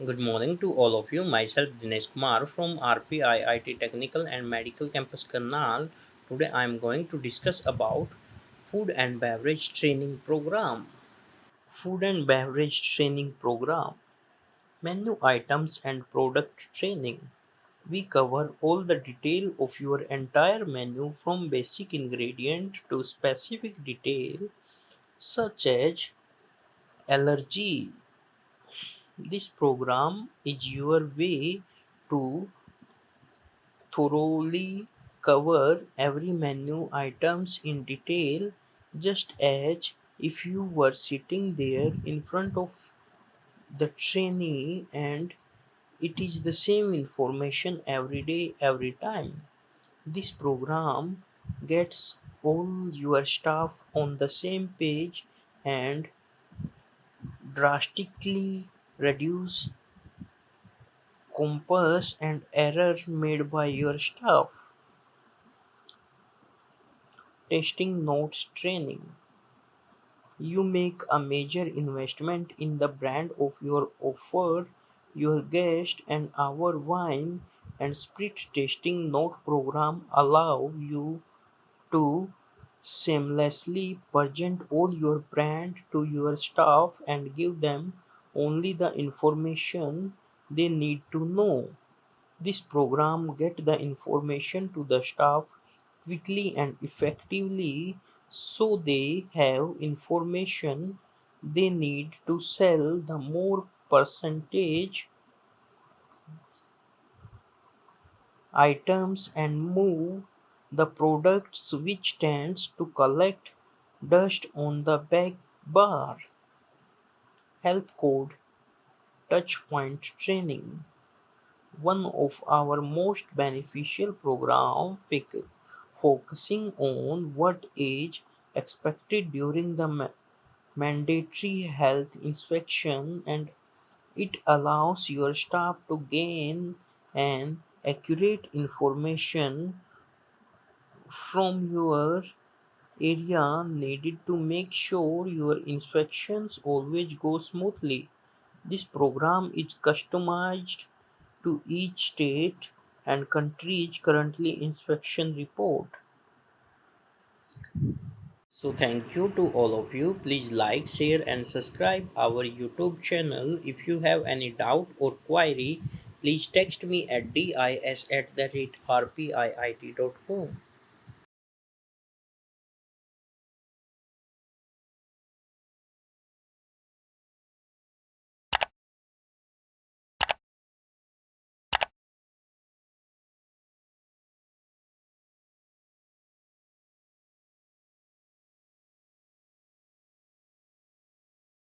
Good morning to all of you. Myself Dinesh Kumar from RPIIT Technical and Medical Campus Karnal. Today I am going to discuss about food and beverage training program. Food and beverage training program. Menu items and product training. We cover all the detail of your entire menu from basic ingredient to specific detail such as allergy. This program is your way to thoroughly cover every menu items in detail, just as if you were sitting there in front of the trainee, and it is the same information every day, every time. This program gets all your staff on the same page and drastically reduce compass and error made by your staff. Testing notes training. You make a major investment in the brand of your offer, your guest, and our wine and spirit tasting note program allow you to seamlessly present all your brand to your staff and give them only the information they need to know. This program get the information to the staff quickly and effectively so they have information they need to sell the more percentage items and move the products which tends to collect dust on the back bar. Health code touchpoint training. One of our most beneficial programs focusing on what is expected during the mandatory health inspection, and it allows your staff to gain an accurate information from your area needed to make sure your inspections always go smoothly. This program is customized to each state and country's currently inspection report. So thank you to all of you. Please like, share and subscribe our YouTube channel. If you have any doubt or query, please text me at dis@rpiit.com.